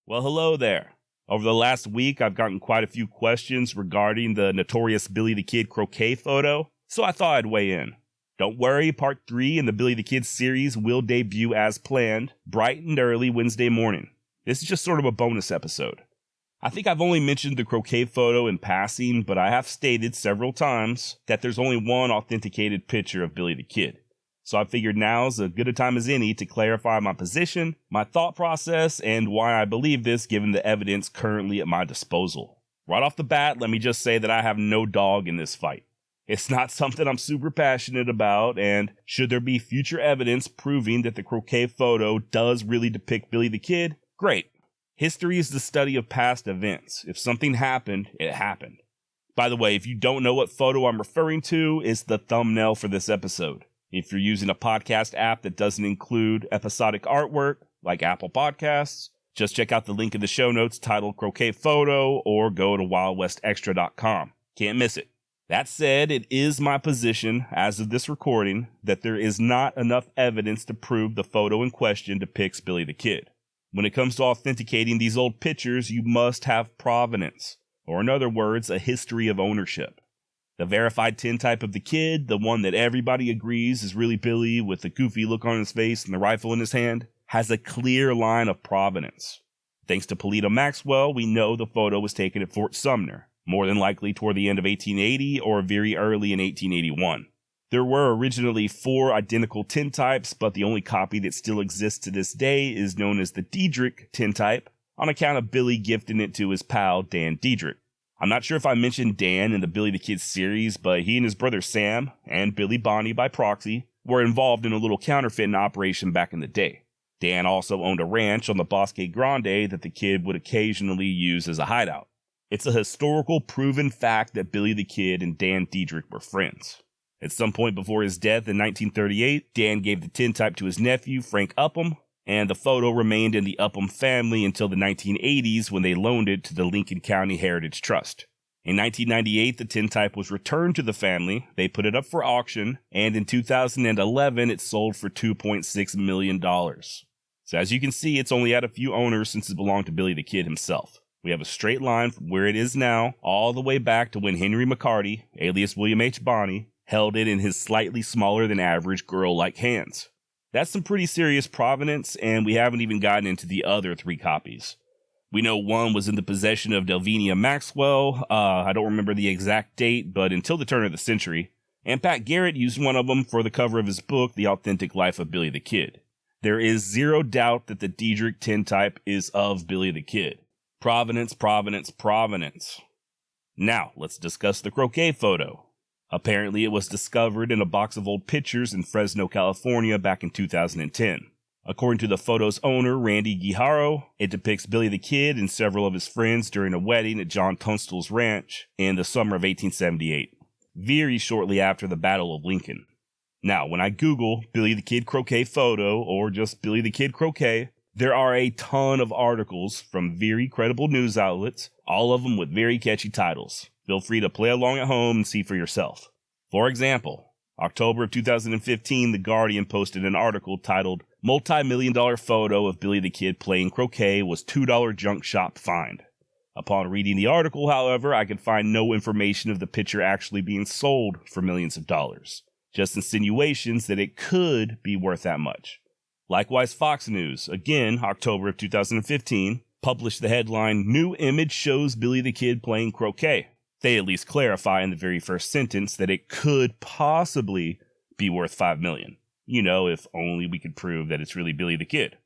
Well, hello there. Over the last week, I've gotten quite a few questions regarding the notorious Billy the Kid croquet photo, so I thought I'd weigh in. Don't worry, part 3 in the Billy the Kid series will debut as planned, bright and early Wednesday morning. This is just sort of a bonus episode. I think I've only mentioned the croquet photo in passing, but I have stated several times that there's only one authenticated picture of Billy the Kid. So I figured now's as good a time as any to clarify my position, my thought process, and why I believe this given the evidence currently at my disposal. Right off the bat, let me just say that I have no dog in this fight. It's not something I'm super passionate about, and should there be future evidence proving that the croquet photo does really depict Billy the Kid, great. History is the study of past events. If something happened, it happened. By the way, if you don't know what photo I'm referring to, it's the thumbnail for this episode. If you're using a podcast app that doesn't include episodic artwork, like Apple Podcasts, just check out the link in the show notes titled Croquet Photo or go to wildwestextra.com. Can't miss it. That said, it is my position, as of this recording, that there is not enough evidence to prove the photo in question depicts Billy the Kid. When it comes to authenticating these old pictures, you must have provenance, or in other words, a history of ownership. The verified tintype of the kid, the one that everybody agrees is really Billy with the goofy look on his face and the rifle in his hand, has a clear line of provenance. Thanks to Polito Maxwell, we know the photo was taken at Fort Sumner, more than likely toward the end of 1880 or very early in 1881. There were originally 4 identical tintypes, but the only copy that still exists to this day is known as the Diedrich tintype, on account of Billy gifting it to his pal Dan Diedrich. I'm not sure if I mentioned Dan in the Billy the Kid series, but he and his brother Sam, and Billy Bonnie by proxy, were involved in a little counterfeiting operation back in the day. Dan also owned a ranch on the Bosque Grande that the Kid would occasionally use as a hideout. It's a historical proven fact that Billy the Kid and Dan Diedrich were friends. At some point before his death in 1938, Dan gave the tintype to his nephew, Frank Upham, and the photo remained in the Upham family until the 1980s when they loaned it to the Lincoln County Heritage Trust. In 1998, the tintype was returned to the family, they put it up for auction, and in 2011 it sold for $2.6 million. So as you can see, it's only had a few owners since it belonged to Billy the Kid himself. We have a straight line from where it is now, all the way back to when Henry McCarty, alias William H. Bonney, held it in his slightly smaller than average girl-like hands. That's some pretty serious provenance, and we haven't even gotten into the other 3 copies. We know one was in the possession of Delvinia Maxwell, I don't remember the exact date, but until the turn of the century, and Pat Garrett used one of them for the cover of his book, The Authentic Life of Billy the Kid. There is zero doubt that the Diedrich tintype is of Billy the Kid. Provenance, provenance, provenance. Now, let's discuss the croquet photo. Apparently, it was discovered in a box of old pictures in Fresno, California back in 2010. According to the photo's owner, Randy Guijarro, it depicts Billy the Kid and several of his friends during a wedding at John Tunstall's ranch in the summer of 1878, very shortly after the Battle of Lincoln. Now, when I Google Billy the Kid croquet photo or just Billy the Kid croquet, there are a ton of articles from very credible news outlets, all of them with very catchy titles. Feel free to play along at home and see for yourself. For example, October of 2015, The Guardian posted an article titled, "Multi-million-dollar photo of Billy the Kid playing croquet was $2 junk shop find." Upon reading the article, however, I could find no information of the picture actually being sold for millions of dollars. Just insinuations that it could be worth that much. Likewise, Fox News, again, October of 2015, published the headline, "New image shows Billy the Kid playing croquet." They at least clarify in the very first sentence that it could possibly be worth $5 million. You know, if only we could prove that it's really Billy the Kid.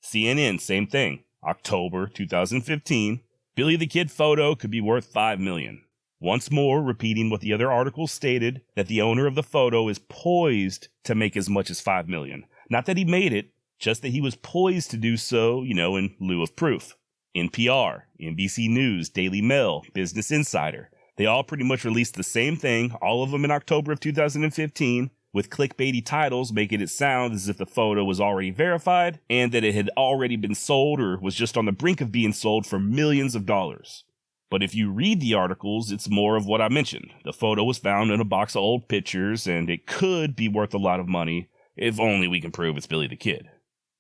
CNN, same thing. October 2015, Billy the Kid photo could be worth $5 million. Once more, repeating what the other articles stated, that the owner of the photo is poised to make as much as $5 million. Not that he made it, just that he was poised to do so, in lieu of proof. NPR, NBC News, Daily Mail, Business Insider. They all pretty much released the same thing, all of them in October of 2015, with clickbaity titles making it sound as if the photo was already verified and that it had already been sold or was just on the brink of being sold for millions of dollars. But if you read the articles, it's more of what I mentioned. The photo was found in a box of old pictures, and it could be worth a lot of money, if only we can prove it's Billy the Kid.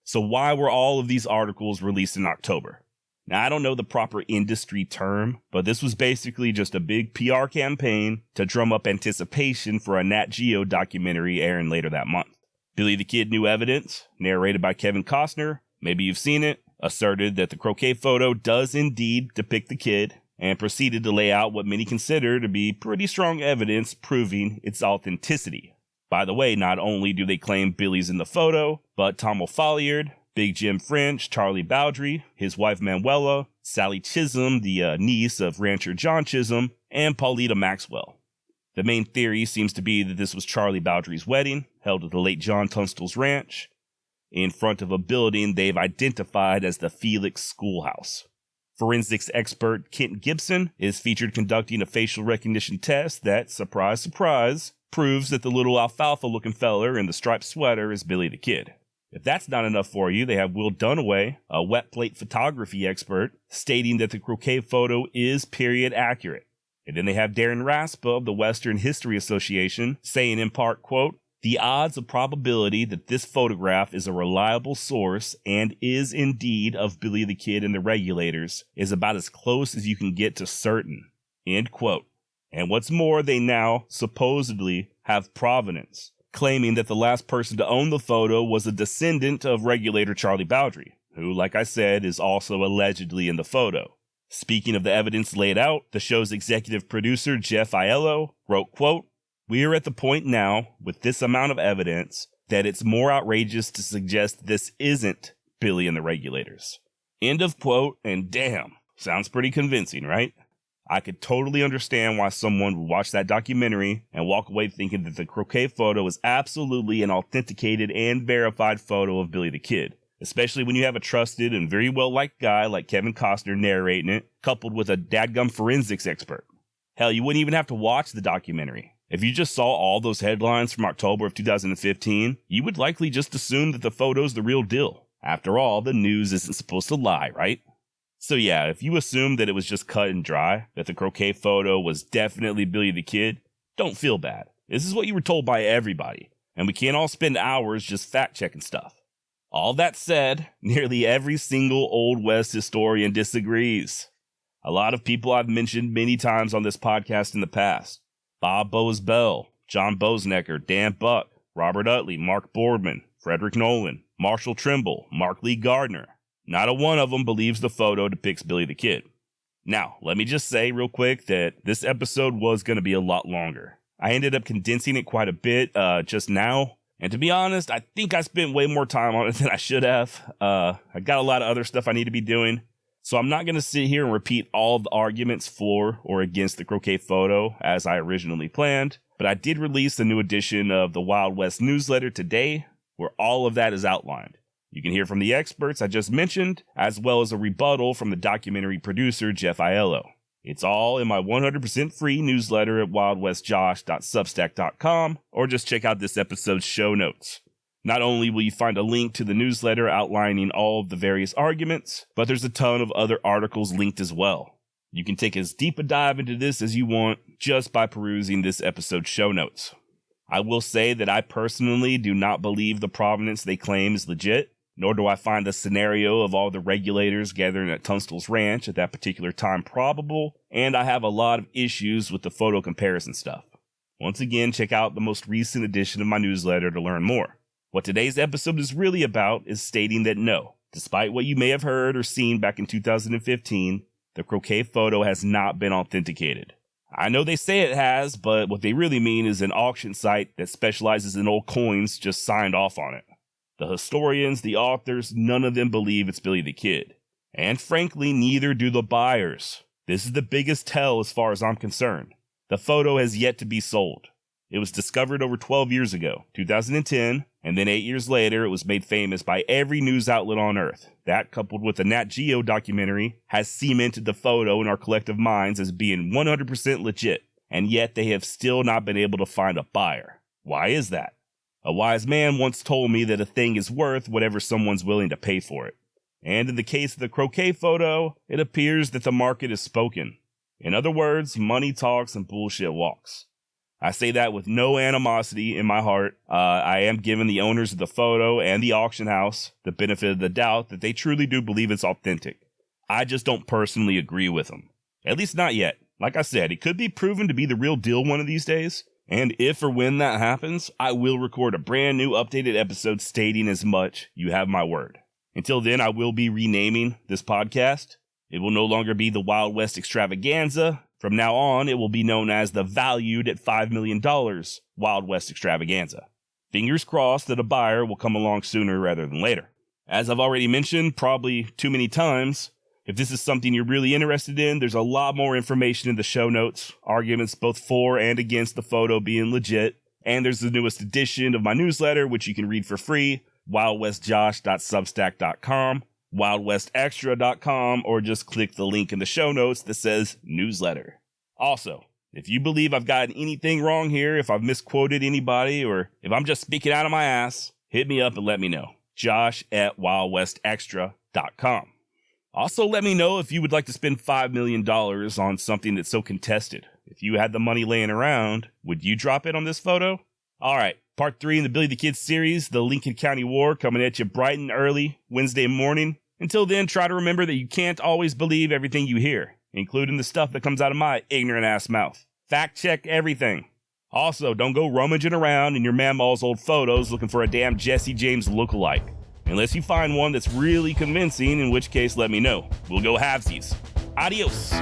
So why were all of these articles released in October? Now, I don't know the proper industry term, but this was basically just a big PR campaign to drum up anticipation for a Nat Geo documentary airing later that month. Billy the Kid New Evidence, narrated by Kevin Costner, maybe you've seen it, asserted that the croquet photo does indeed depict the kid, and proceeded to lay out what many consider to be pretty strong evidence proving its authenticity. By the way, not only do they claim Billy's in the photo, but Tom O'Folliard, Big Jim French, Charlie Bowdry, his wife Manuela, Sally Chisholm, the niece of rancher John Chisholm, and Paulita Maxwell. The main theory seems to be that this was Charlie Bowdry's wedding, held at the late John Tunstall's ranch, in front of a building they've identified as the Felix Schoolhouse. Forensics expert Kent Gibson is featured conducting a facial recognition test that, surprise, surprise, proves that the little alfalfa-looking feller in the striped sweater is Billy the Kid. If that's not enough for you, they have Will Dunaway, a wet plate photography expert, stating that the croquet photo is period accurate. And then they have Darren Raspa of the Western History Association saying in part, quote, "The odds of probability that this photograph is a reliable source and is indeed of Billy the Kid and the Regulators is about as close as you can get to certain," end quote. And what's more, they now supposedly have provenance, claiming that the last person to own the photo was a descendant of Regulator Charlie Bowdry, who, like I said, is also allegedly in the photo. Speaking of the evidence laid out, the show's executive producer, Jeff Aiello, wrote, quote, "We are at the point now, with this amount of evidence, that it's more outrageous to suggest this isn't Billy and the Regulators." End of quote, and damn, sounds pretty convincing, right? I could totally understand why someone would watch that documentary and walk away thinking that the croquet photo is absolutely an authenticated and verified photo of Billy the Kid, especially when you have a trusted and very well-liked guy like Kevin Costner narrating it, coupled with a dadgum forensics expert. Hell, you wouldn't even have to watch the documentary. If you just saw all those headlines from October of 2015, you would likely just assume that the photo's the real deal. After all, the news isn't supposed to lie, right? So yeah, if you assume that it was just cut and dry, that the croquet photo was definitely Billy the Kid, don't feel bad. This is what you were told by everybody, and we can't all spend hours just fact-checking stuff. All that said, nearly every single Old West historian disagrees. A lot of people I've mentioned many times on this podcast in the past. Bob Bose Bell, John Bosnecker, Dan Buck, Robert Utley, Mark Boardman, Frederick Nolan, Marshall Trimble, Mark Lee Gardner. Not a one of them believes the photo depicts Billy the Kid. Now, let me just say real quick that this episode was going to be a lot longer. I ended up condensing it quite a bit just now. And to be honest, I think I spent way more time on it than I should have. I got a lot of other stuff I need to be doing. So I'm not going to sit here and repeat all of the arguments for or against the croquet photo as I originally planned. But I did release a new edition of the Wild West newsletter today where all of that is outlined. You can hear from the experts I just mentioned, as well as a rebuttal from the documentary producer, Jeff Aiello. It's all in my 100% free newsletter at wildwestjosh.substack.com, or just check out this episode's show notes. Not only will you find a link to the newsletter outlining all of the various arguments, but there's a ton of other articles linked as well. You can take as deep a dive into this as you want just by perusing this episode's show notes. I will say that I personally do not believe the provenance they claim is legit, nor do I find the scenario of all the regulators gathering at Tunstall's ranch at that particular time probable, and I have a lot of issues with the photo comparison stuff. Once again, check out the most recent edition of my newsletter to learn more. What today's episode is really about is stating that no, despite what you may have heard or seen back in 2015, the croquet photo has not been authenticated. I know they say it has, but what they really mean is an auction site that specializes in old coins just signed off on it. The historians, the authors, none of them believe it's Billy the Kid. And frankly, neither do the buyers. This is the biggest tell as far as I'm concerned. The photo has yet to be sold. It was discovered over 12 years ago, 2010, and then 8 years later it was made famous by every news outlet on Earth. That, coupled with the Nat Geo documentary, has cemented the photo in our collective minds as being 100% legit, and yet they have still not been able to find a buyer. Why is that? A wise man once told me that a thing is worth whatever someone's willing to pay for it. And in the case of the croquet photo, it appears that the market is spoken. In other words, money talks and bullshit walks. I say that with no animosity in my heart. I am giving the owners of the photo and the auction house the benefit of the doubt that they truly do believe it's authentic. I just don't personally agree with them. At least not yet. Like I said, it could be proven to be the real deal one of these days, and if or when that happens, I will record a brand new updated episode stating as much. You have my word. Until then, I will be renaming this podcast. It will no longer be the Wild West Extravaganza. From now on, it will be known as the valued at $5 million Wild West Extravaganza. Fingers crossed that a buyer will come along sooner rather than later. As I've already mentioned, probably too many times, if this is something you're really interested in, there's a lot more information in the show notes, arguments both for and against the photo being legit, and there's the newest edition of my newsletter, which you can read for free, wildwestjosh.substack.com, wildwestextra.com, or just click the link in the show notes that says newsletter. Also, if you believe I've gotten anything wrong here, if I've misquoted anybody, or if I'm just speaking out of my ass, hit me up and let me know. Josh@wildwestextra.com. Also, let me know if you would like to spend $5 million on something that's so contested. If you had the money laying around, would you drop it on this photo? All right, part 3 in the Billy the Kid series, the Lincoln County War, coming at you bright and early Wednesday morning. Until then, try to remember that you can't always believe everything you hear, including the stuff that comes out of my ignorant ass mouth. Fact check everything. Also, don't go rummaging around in your mamaw's old photos looking for a damn Jesse James lookalike. Unless you find one that's really convincing, in which case let me know. We'll go halvesies. Adios.